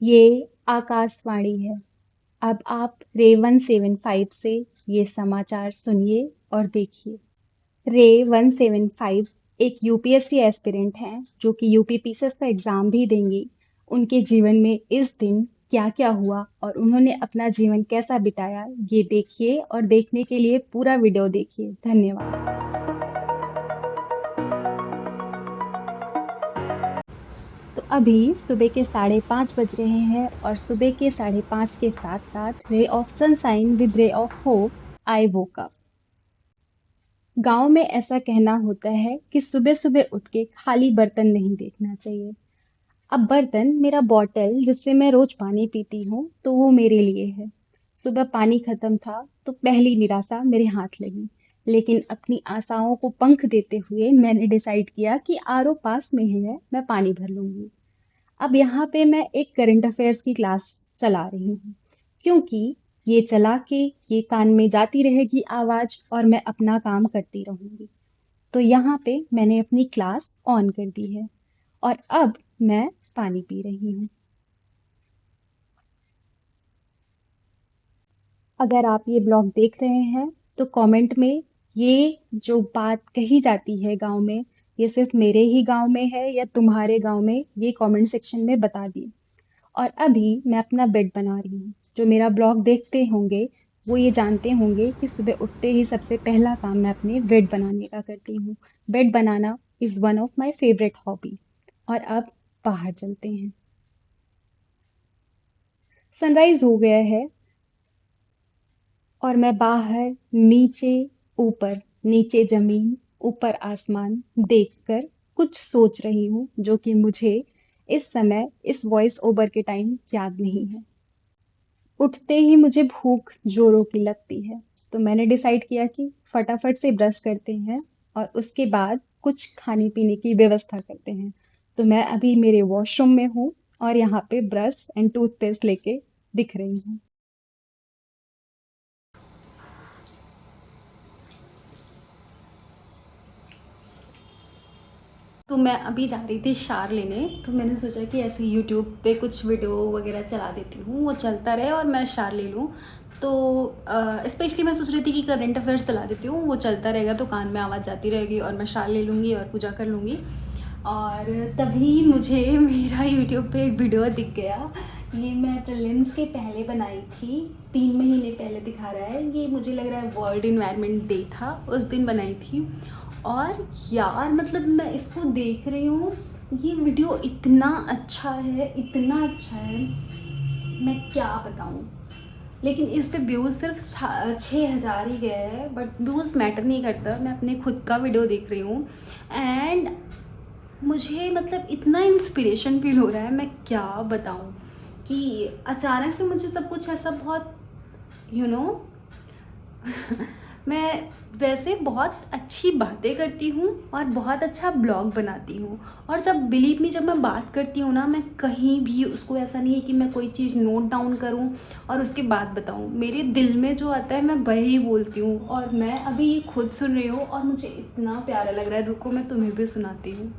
ये आकाशवाणी है। अब आप रे 175 से ये समाचार सुनिए और देखिए। रे 175 एक यूपीएससी एस्पिरेंट हैं जो कि यूपीपीसीएस का एग्जाम भी देंगी। उनके जीवन में इस दिन क्या-क्या हुआ और उन्होंने अपना जीवन कैसा बिताया, ये देखिए और देखने के लिए पूरा वीडियो देखिए। धन्यवाद। तो अभी सुबह के 5:30 बज रहे हैं और सुबह के 5:30 के साथ-साथ ray of sunshine with ray of hope I woke up. गांव में ऐसा कहना होता है कि सुबह-सुबह उठ के खाली बर्तन नहीं देखना चाहिए। अब बर्तन मेरा बॉटल जिससे मैं रोज पानी पीती हूँ, तो वो मेरे लिए है। सुबह पानी खत्म था, तो पहली निराशा मेरे हाथ लगी। लेकिन अपनी आशाओं को पंख देते हुए मैंने डिसाइड किया कि आरओ पास में ही है, मैं पानी भर लूंगी। अब यहाँ पे मैं एक करंट अफेयर्स की क्लास चला रही हूँ क्योंकि ये चला के ये कान में जाती रहेगी आवाज और मैं अपना काम करती रहूंगी। तो यहाँ पे मैंने अपनी क्लास ऑन कर दी है और अब मैं पानी पी रही हूँ। अगर आप ये ब्लॉग देख रहे हैं तो कमेंट में ये जो बात कही जाती है गांव में, ये सिर्फ मेरे ही गांव में है या तुम्हारे गांव में, ये कमेंट सेक्शन में बता दिए। और अभी मैं अपना बेड बना रही हूँ। जो मेरा ब्लॉग देखते होंगे वो ये जानते होंगे कि सुबह उठते ही सबसे पहला काम मैं अपने बेड बनाने का करती हूँ। Bed banana is one of my favourite hobby. और अब बाहर चलते हैं। सनराइज हो गया है और मैं बाहर नीचे ऊपर, नीचे जमीन ऊपर आसमान देखकर कुछ सोच रही हूँ जो कि मुझे इस समय इस वॉइस ओवर के टाइम याद नहीं है। उठते ही मुझे भूख जोरों की लगती है, तो मैंने डिसाइड किया कि फटाफट से ब्रश करते हैं और उसके बाद कुछ खाने पीने की व्यवस्था करते हैं। तो मैं अभी मेरे वॉशरूम में हूँ और यहाँ पे ब्रश एंड टूथपेस्ट लेके दिख रही हूँ। तो मैं अभी जा रही थी शार लेने, तो मैंने सोचा कि ऐसे यूट्यूब पे कुछ वीडियो वगैरह चला देती हूँ, वो चलता रहे और मैं शार ले लूँ। तो स्पेशली मैं सोच रही थी कि करंट अफेयर्स चला देती हूँ, वो चलता रहेगा तो कान में आवाज़ जाती रहेगी और मैं शार ले लूँगी और पूजा कर लूँगी। और तभी मुझे मेरा यूट्यूब पे एक वीडियो दिख गया। ये मैं प्रीलिम्स के पहले बनाई थी, 3 महीने पहले दिखा रहा है। ये मुझे लग रहा है वर्ल्ड इन्वायरमेंट डे था, उस दिन बनाई थी। और यार मतलब मैं इसको देख रही हूँ, ये वीडियो इतना अच्छा है, इतना अच्छा है, मैं क्या बताऊँ। लेकिन इस पे व्यूज़ सिर्फ 6,000 ही गए हैं, बट व्यूज़ मैटर नहीं करता। मैं अपने खुद का वीडियो देख रही हूँ एंड मुझे मतलब इतना इंस्पिरेशन फील हो रहा है, मैं क्या बताऊँ कि अचानक से मुझे सब कुछ ऐसा बहुत यू you नो मैं वैसे बहुत अच्छी बातें करती हूँ और बहुत अच्छा ब्लॉग बनाती हूँ। और जब बिलीव मी, जब मैं बात करती हूँ ना, मैं कहीं भी उसको ऐसा नहीं है कि मैं कोई चीज़ नोट डाउन करूँ और उसके बाद बताऊँ। मेरे दिल में जो आता है मैं वही बोलती हूँ और मैं अभी ये खुद सुन रही हूँ और मुझे इतना प्यारा लग रहा है। रुको मैं तुम्हें भी सुनाती हूँ।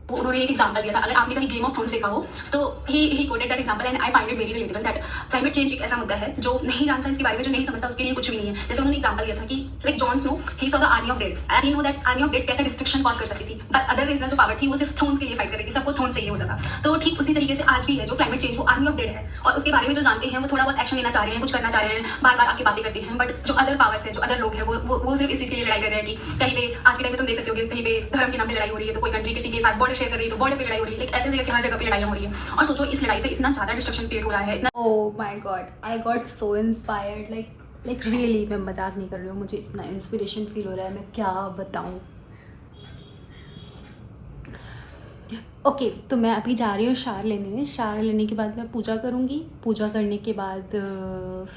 उन्होंने एक एग्जांपल दिया था, अगर आपने कभी गेम ऑफ थ्रोन्स देखा हो तो ही coated that example and I find it very relatable that climate change एक ऐसा मुद्दा है जो नहीं जानता इसके बारे में, जो नहीं समझता उसके लिए कुछ भी नहीं है। जैसे उन्होंने एग्जांपल दिया था कि like Jon Snow, he saw the army of dead and he know that army of dead कैसे डिस्ट्रक्शन कॉज कर सकती थी, बट अदर रीजनल जो पावर थी वो सिर्फ थ्रोन्स के लिए फाइट कर रही थी, सबको थ्रोन्स चाहिए होता था। तो ठीक उसी तरीके से आज भी है जो क्लाइमेट चेंज, वो आर्मी ऑफ डेड है और उसके बारे में जो जानते हैं वो थोड़ा बहुत एक्शन लेना चाह रहे हैं, कुछ करना चाह रहे हैं, बार बार आके बातें करते हैं, बट जो अदर पावर्स है, जो अदर लोग हैं, वो सिर्फ इस चीज के लिए लड़ाई कर रहे हैं कि कहीं पे आज के टाइम पे तुम देख सकते हो कहीं पे धर्म के नाम पे लड़ाई हो रही है, तो कोई कंट्री किसी के साथ बॉर्डर शेयर कर रही है तो बॉर्डर पे लड़ाई हो रही है, ऐसे जगह हर जगह पे लड़ाइयाँ हो रही है। और सोचो इस लड़ाई से इतना ज़्यादा डिस्ट्रक्शन क्रिएट हो रहा है, इतना oh my God, I got so inspired, like really, मैं मजाक नहीं कर रही हूँ, मुझे इतना इंस्पिरेशन फील हो रहा है, मैं क्या बताऊँ। ओके तो मैं अभी जा रही हूँ शावर लेने। शावर लेने के बाद मैं पूजा करूँगी। पूजा करने के बाद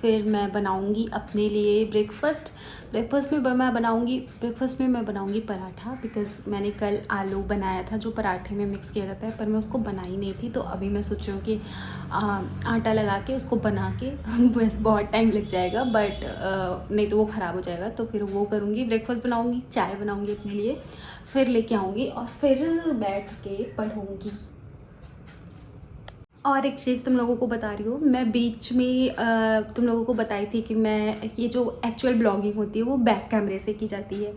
फिर मैं बनाऊँगी अपने लिए ब्रेकफास्ट। ब्रेकफास्ट में मैं बनाऊँगी पराठा, बिकॉज़ मैंने कल आलू बनाया था जो पराठे में मिक्स किया जाता है, पर मैं उसको बनाई नहीं थी। तो अभी मैं सोच रही हूँ कि आटा लगा के उसको बना के बस बहुत टाइम लग जाएगा, बट नहीं तो वो ख़राब हो जाएगा। तो फिर वो करूँगी, ब्रेकफास्ट बनाऊँगी, चाय बनाऊँगी अपने लिए, फिर लेके आऊँगी और फिर बैठ के पढ़ूँगी। और एक चीज़ तुम लोगों को बता रही हूँ, मैं बीच में तुम लोगों को बताई थी कि मैं ये जो एक्चुअल ब्लॉगिंग होती है वो बैक कैमरे से की जाती है।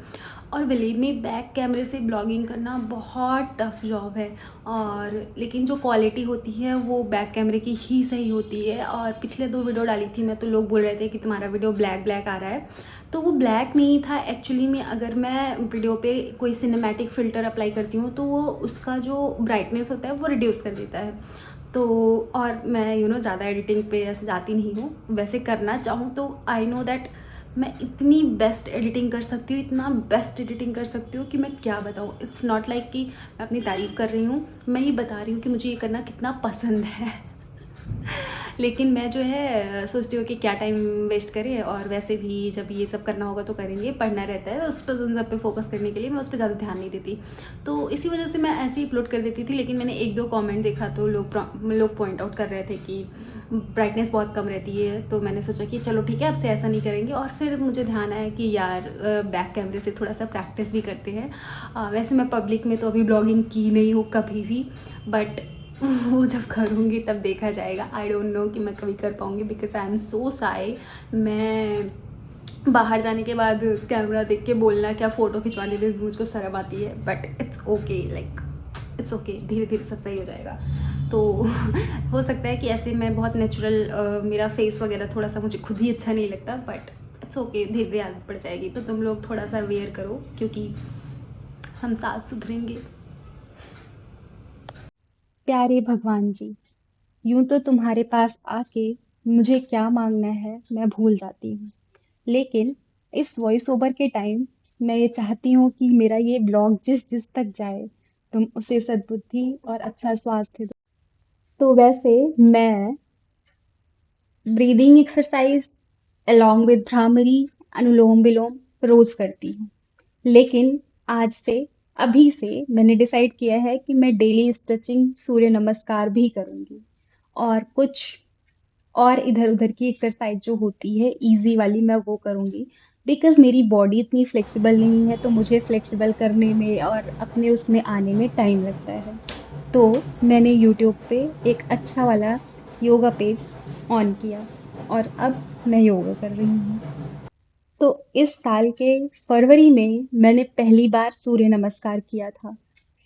और बिलीव मी, बैक कैमरे से ब्लॉगिंग करना बहुत टफ जॉब है। और लेकिन जो क्वालिटी होती है वो बैक कैमरे की ही सही होती है। और पिछले 2 वीडियो डाली थी मैं, तो लोग बोल रहे थे कि तुम्हारा वीडियो ब्लैक ब्लैक आ रहा है। तो वो ब्लैक नहीं था एक्चुअली में। अगर मैं वीडियो पे कोई सिनेमैटिक फ़िल्टर अप्लाई करती हूँ तो वो उसका जो ब्राइटनेस होता है वो रिड्यूस कर देता है। तो और मैं ज़्यादा एडिटिंग पे ऐसे जाती नहीं हूँ। वैसे करना चाहूँ तो आई नो दैट मैं इतनी बेस्ट एडिटिंग कर सकती हूँ, इतना बेस्ट एडिटिंग कर सकती हूँ कि मैं क्या बताऊँ। इट्स नॉट लाइक कि मैं अपनी तारीफ़ कर रही हूँ, मैं ही बता रही हूँ कि मुझे ये करना कितना पसंद है। लेकिन मैं जो है सोचती हूँ कि क्या टाइम वेस्ट करें, और वैसे भी जब ये सब करना होगा तो करेंगे, पढ़ना रहता है, उस पर उन सब पे फोकस करने के लिए मैं उस पर ज़्यादा ध्यान नहीं देती। तो इसी वजह से मैं ऐसे ही अपलोड कर देती थी। लेकिन मैंने 1-2 कमेंट देखा तो लोग पॉइंट आउट कर रहे थे कि ब्राइटनेस बहुत कम रहती है। तो मैंने सोचा कि चलो ठीक है, अब से ऐसा नहीं करेंगे। और फिर मुझे ध्यान आया कि यार बैक कैमरे से थोड़ा सा प्रैक्टिस भी करते हैं। वैसे मैं पब्लिक में तो अभी ब्लॉगिंग की नहीं हूँ कभी भी, बट वो जब करूँगी तब देखा जाएगा। आई डोंट नो कि मैं कभी कर पाऊँगी, because I am so Sai. मैं बाहर जाने के बाद कैमरा देख के बोलना क्या, फ़ोटो खिंचवाने में भी मुझको शर्म आती है। But it's okay, like it's okay, धीरे धीरे सब सही हो जाएगा। तो हो सकता है कि ऐसे मैं बहुत नेचुरल, मेरा फेस वगैरह थोड़ा सा मुझे खुद ही अच्छा नहीं लगता, बट इट्स ओके, धीरे धीरे आदत पड़ जाएगी। तो तुम लोग थोड़ा सा वेयर करो, क्योंकि हम साथ सुधरेंगे। प्यारे भगवान जी, यूं तो तुम्हारे पास आके मुझे क्या मांगना है मैं भूल जाती हूँ। लेकिन इस वॉइस ओवर के टाइम मैं ये चाहती हूँ कि मेरा ये ब्लॉग जिस जिस तक जाए, तुम उसे सद्बुद्धि और अच्छा स्वास्थ्य दो। तो वैसे मैं breathing exercise along with Bhramari, Anulom Vilom रोज करती हूँ। लेकिन आज से, अभी से मैंने डिसाइड किया है कि मैं डेली स्ट्रेचिंग, सूर्य नमस्कार भी करूंगी। और कुछ और इधर उधर की एक्सरसाइज जो होती है इजी वाली, मैं वो करूंगी। बिकॉज मेरी बॉडी इतनी फ्लेक्सिबल नहीं है, तो मुझे फ्लेक्सिबल करने में और अपने उसमें आने में टाइम लगता है। तो मैंने यूट्यूब पे एक अच्छा वाला योगा पेज ऑन किया, और अब मैं योगा कर रही हूँ। तो इस साल के फरवरी में मैंने पहली बार सूर्य नमस्कार किया था।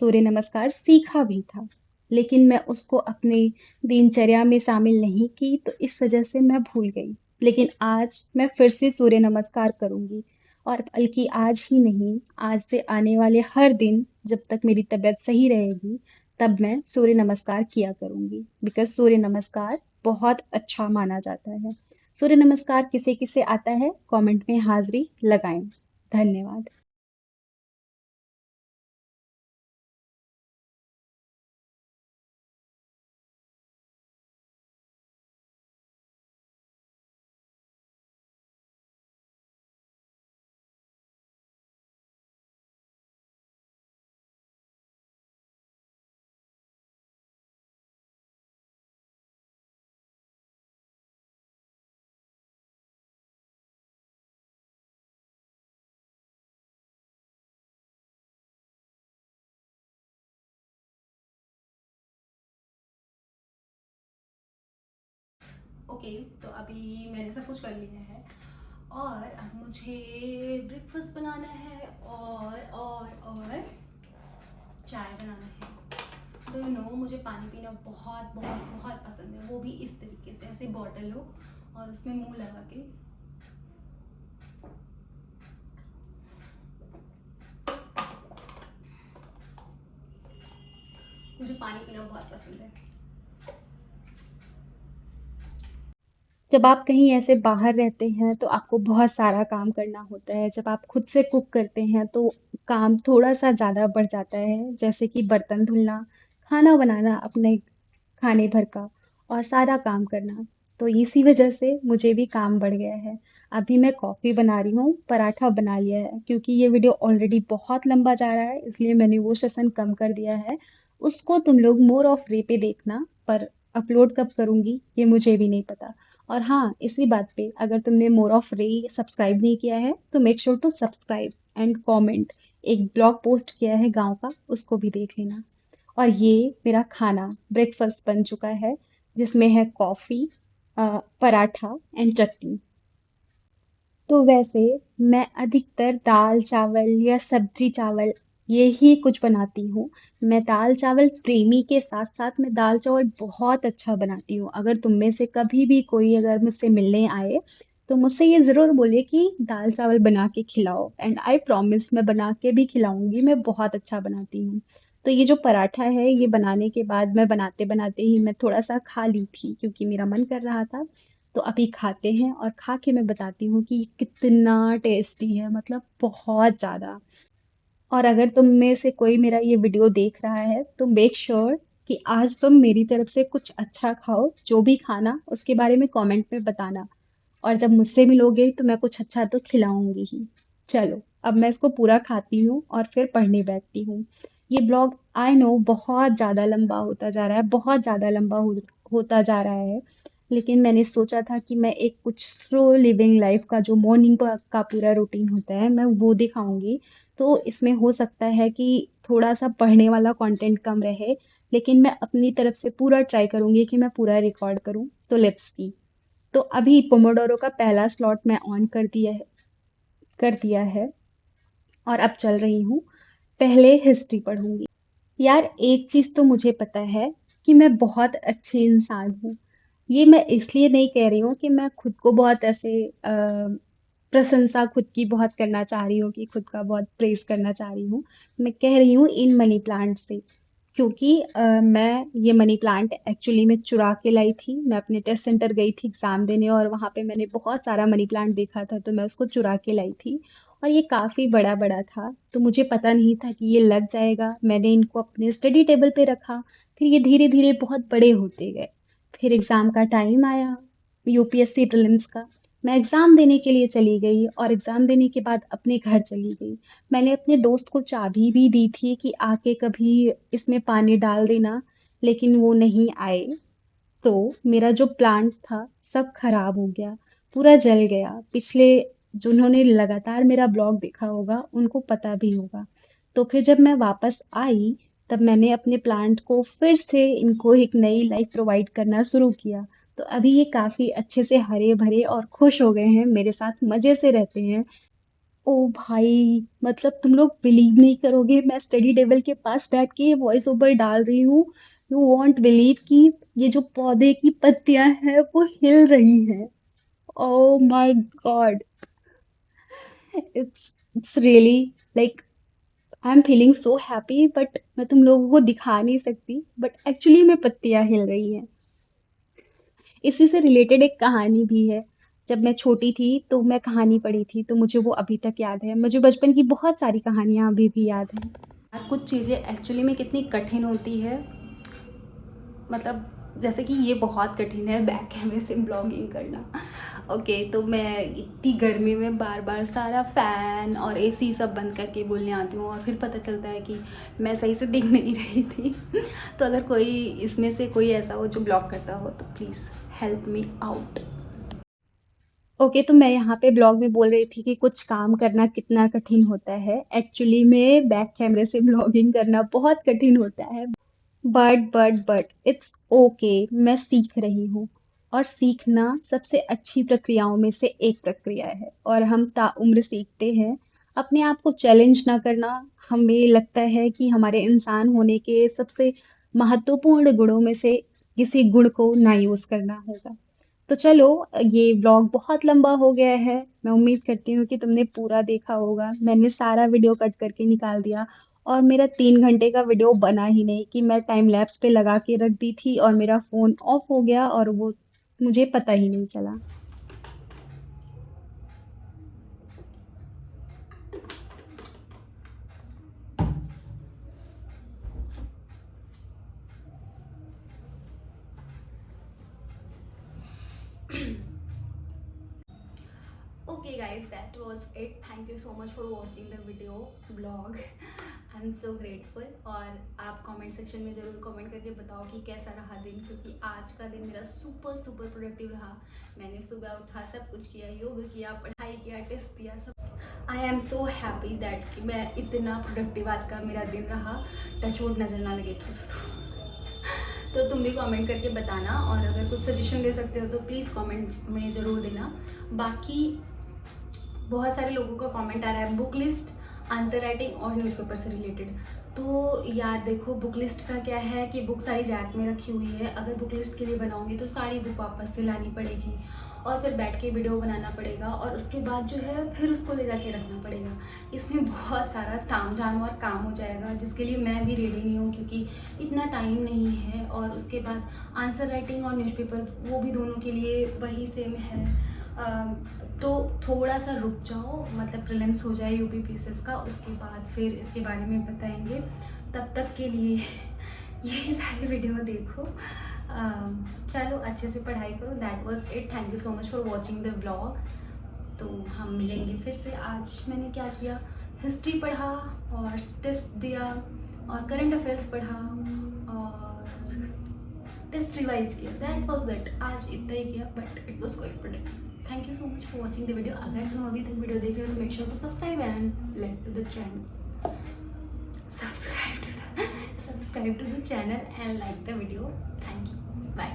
सूर्य नमस्कार सीखा भी था, लेकिन मैं उसको अपने दिनचर्या में शामिल नहीं की, तो इस वजह से मैं भूल गई। लेकिन आज मैं फिर से सूर्य नमस्कार करूंगी। और बल्कि आज ही नहीं, आज से आने वाले हर दिन जब तक मेरी तबीयत सही रहेगी, तब मैं सूर्य नमस्कार किया करूंगी। बिकॉज सूर्य नमस्कार बहुत अच्छा माना जाता है। सूर्य नमस्कार किसे किसे आता है, कमेंट में हाजिरी लगाएं। धन्यवाद। ओके, तो अभी मैंने सब कुछ कर लिया है, और अब मुझे ब्रेकफास्ट बनाना है, और चाय बनाना है। तो मुझे पानी पीना बहुत बहुत बहुत पसंद है, वो भी इस तरीके से, ऐसे बॉटल हो और उसमें मुंह लगा के। मुझे पानी पीना बहुत पसंद है। जब आप कहीं ऐसे बाहर रहते हैं तो आपको बहुत सारा काम करना होता है। जब आप खुद से कुक करते हैं तो काम थोड़ा सा ज़्यादा बढ़ जाता है, जैसे कि बर्तन धुलना, खाना बनाना अपने खाने भर का, और सारा काम करना। तो इसी वजह से मुझे भी काम बढ़ गया है। अभी मैं कॉफ़ी बना रही हूँ, पराठा बना लिया है, क्योंकि ये वीडियो ऑलरेडी बहुत लंबा जा रहा है, इसलिए मैंने वो सेशन कम कर दिया है। उसको तुम लोग मोर ऑफ रे पे देखना, पर अपलोड कब करूँगी ये मुझे भी नहीं पता। और हाँ, इसी बात पे, अगर तुमने मोर ऑफ रे सब्सक्राइब नहीं किया है तो make sure to subscribe and comment. एक ब्लॉग पोस्ट किया है गांव का, उसको भी देख लेना। और ये मेरा खाना ब्रेकफास्ट बन चुका है। जिसमें है कॉफ़ी, पराठा एंड चटनी। तो वैसे मैं अधिकतर दाल चावल या सब्जी चावल ये ही कुछ बनाती हूँ। मैं दाल चावल प्रेमी के साथ साथ मैं दाल चावल बहुत अच्छा बनाती हूँ। अगर तुम में से कभी भी कोई अगर मुझसे मिलने आए तो मुझसे ये ज़रूर बोले कि दाल चावल बना के खिलाओ, एंड आई प्रॉमिस मैं बना के भी खिलाऊंगी। मैं बहुत अच्छा बनाती हूँ। तो ये जो पराठा है ये बनाने के बाद मैं बनाते बनाते ही मैं थोड़ा सा खा ली थी क्योंकि मेरा मन कर रहा था। तो अभी खाते हैं और खा के मैं बताती हूँ कि कितना टेस्टी है, मतलब बहुत ज़्यादा। और अगर तुम में से कोई मेरा ये वीडियो देख रहा है तो मेक श्योर कि आज तुम मेरी तरफ से कुछ अच्छा खाओ। जो भी खाना उसके बारे में कमेंट में बताना, और जब मुझसे मिलोगे तो मैं कुछ अच्छा तो खिलाऊंगी ही। चलो अब मैं इसको पूरा खाती हूँ और फिर पढ़ने बैठती हूँ। ये ब्लॉग आई नो बहुत ज़्यादा लंबा होता जा रहा है, बहुत ज़्यादा लंबा होता जा रहा है। लेकिन मैंने सोचा था कि मैं एक कुछ स्लो लिविंग लाइफ का जो मॉर्निंग का पूरा रूटीन होता है मैं वो दिखाऊंगी। तो इसमें हो सकता है कि थोड़ा सा पढ़ने वाला कंटेंट कम रहे, लेकिन मैं अपनी तरफ से पूरा ट्राई करूंगी कि मैं पूरा रिकॉर्ड करूं। तो लेट्स सी। तो अभी पोमोडोरो का पहला स्लॉट मैं ऑन कर दिया है और अब चल रही हूँ। पहले हिस्ट्री पढ़ूंगी। यार एक चीज तो मुझे पता है कि मैं बहुत अच्छी इंसान हूँ। ये मैं इसलिए नहीं कह रही हूँ कि मैं खुद को बहुत ऐसे प्रशंसा खुद की बहुत करना चाह रही हूँ कि खुद का बहुत प्रेज करना चाह रही हूँ। मैं कह रही हूँ इन मनी प्लांट से, क्योंकि मैं ये मनी प्लांट एक्चुअली में चुरा के लाई थी। मैं अपने टेस्ट सेंटर गई थी एग्जाम देने और वहां पे मैंने बहुत सारा मनी प्लांट देखा था, तो मैं उसको चुरा के लाई थी। और ये काफी बड़ा बड़ा था, तो मुझे पता नहीं था कि ये लग जाएगा। मैंने इनको अपने स्टडी टेबल पे रखा, फिर ये धीरे धीरे बहुत बड़े होते गए। फिर एग्जाम का टाइम आया, यूपीएससी प्रीलिम्स का। मैं एग्जाम देने के लिए चली गई और एग्जाम देने के बाद अपने घर चली गई। मैंने अपने दोस्त को चाबी भी दी थी कि आके कभी इसमें पानी डाल देना, लेकिन वो नहीं आए। तो मेरा जो प्लांट था सब खराब हो गया, पूरा जल गया। पिछले जिन्होंने लगातार मेरा ब्लॉग देखा होगा उनको पता भी होगा। तो फिर जब मैं वापस आई तब मैंने अपने प्लांट को फिर से इनको एक नई लाइफ प्रोवाइड करना शुरू किया। तो अभी ये काफी अच्छे से हरे भरे और खुश हो गए हैं, मेरे साथ मजे से रहते हैं। ओ भाई, मतलब तुम लोग बिलीव नहीं करोगे, मैं स्टडी टेबल के पास बैठ के वॉइस ओवर डाल रही हूँ। यू वॉन्ट बिलीव कि ये जो पौधे की पत्तियां हैं वो हिल रही हैं। Oh my God, it's really like I am feeling so happy, but मैं तुम लोगों को दिखा नहीं सकती, बट एक्चुअली में पत्तियां हिल रही हैं। इसी से रिलेटेड एक कहानी भी है। जब मैं छोटी थी तो मैं कहानी पढ़ी थी, तो मुझे वो अभी तक याद है। मुझे बचपन की बहुत सारी कहानियां अभी भी याद हैं। यार कुछ चीज़ें एक्चुअली में कितनी कठिन होती है, मतलब जैसे कि ये बहुत कठिन है बैक कैमरे से ब्लॉगिंग करना। ओके, तो मैं इतनी गर्मी में बार बार सारा फ़ैन और एसी सब बंद करके बोलने आती हूँ और फिर पता चलता है कि मैं सही से देख नहीं रही थी। तो अगर कोई इसमें से कोई ऐसा हो जो ब्लॉग करता हो तो please help me out. Okay, तो मैं यहाँ पे ब्लॉग में बोल रही थी कि कुछ काम करना कितना कठिन होता है। एक्चुअली में बैक कैमरे से ब्लॉगिंग करना बहुत कठिन होता है। बट इट्स ओके, मैं सीख रही हूँ। और सीखना सबसे अच्छी प्रक्रियाओं में से एक प्रक्रिया है, और हम ताउम्र सीखते हैं। अपने आप को चैलेंज ना करना हमें लगता है कि हमारे इंसान होने के सबसे महत्वपूर्ण गुणों में से किसी गुण को ना यूज करना होगा। तो चलो, ये व्लॉग बहुत लंबा हो गया है। मैं उम्मीद करती हूँ कि तुमने पूरा देखा होगा। मैंने सारा वीडियो कट करके निकाल दिया और मेरा 3 घंटे का वीडियो बना ही नहीं कि मैं टाइम लैप्स पे लगा के रख दी थी और मेरा फोन ऑफ हो गया और वो मुझे पता ही नहीं चला। Okay guys, that was it. Thank you so much for watching the video blog. I am so grateful. और आप कमेंट सेक्शन में ज़रूर कमेंट करके बताओ कि कैसा रहा दिन, क्योंकि आज का दिन मेरा सुपर सुपर प्रोडक्टिव रहा। मैंने सुबह उठा, सब कुछ किया, योग किया, पढ़ाई किया, टेस्ट दिया, सब। I am so happy that कि मैं इतना प्रोडक्टिव आज का मेरा दिन रहा। टचवुड नजर ना लगे। तो तुम भी कमेंट करके बताना, और अगर कुछ सजेशन दे सकते हो तो प्लीज़ कमेंट में ज़रूर देना। बाकी बहुत सारे लोगों का कमेंट आ रहा है बुक लिस्ट, आंसर राइटिंग और न्यूज़पेपर से रिलेटेड। तो यार देखो, बुक लिस्ट का क्या है कि बुक सारी रैक में रखी हुई है। अगर बुक लिस्ट के लिए बनाऊंगी तो सारी बुक वापस से लानी पड़ेगी और फिर बैठ के वीडियो बनाना पड़ेगा, और उसके बाद जो है फिर उसको ले जाके रखना पड़ेगा। इसमें बहुत सारा तामझाम और काम हो जाएगा, जिसके लिए मैं भी रेडी नहीं हूँ क्योंकि इतना टाइम नहीं है। और उसके बाद आंसर राइटिंग और न्यूज़पेपर, वो भी दोनों के लिए वही सेम है। तो थोड़ा सा रुक जाओ, मतलब प्रीलिम्स हो जाए यूपीपीसीएस का, उसके बाद फिर इसके बारे में बताएंगे। तब तक के लिए यही सारे वीडियो देखो। चलो अच्छे से पढ़ाई करो। That was it. Thank you so much for watching the vlog. तो हम मिलेंगे फिर से। आज मैंने क्या किया, हिस्ट्री पढ़ा और टेस्ट दिया और करंट अफेयर्स पढ़ा और टेस्ट रिवाइज किया। That was it. आज इतना ही किया, but it was quite productive. Thank you so much for watching the video. अगर तुम अभी तक वीडियो देख रहे हो तो make sure to subscribe and like to the channel. Subscribe to the channel and like the video. Thank you. Bye.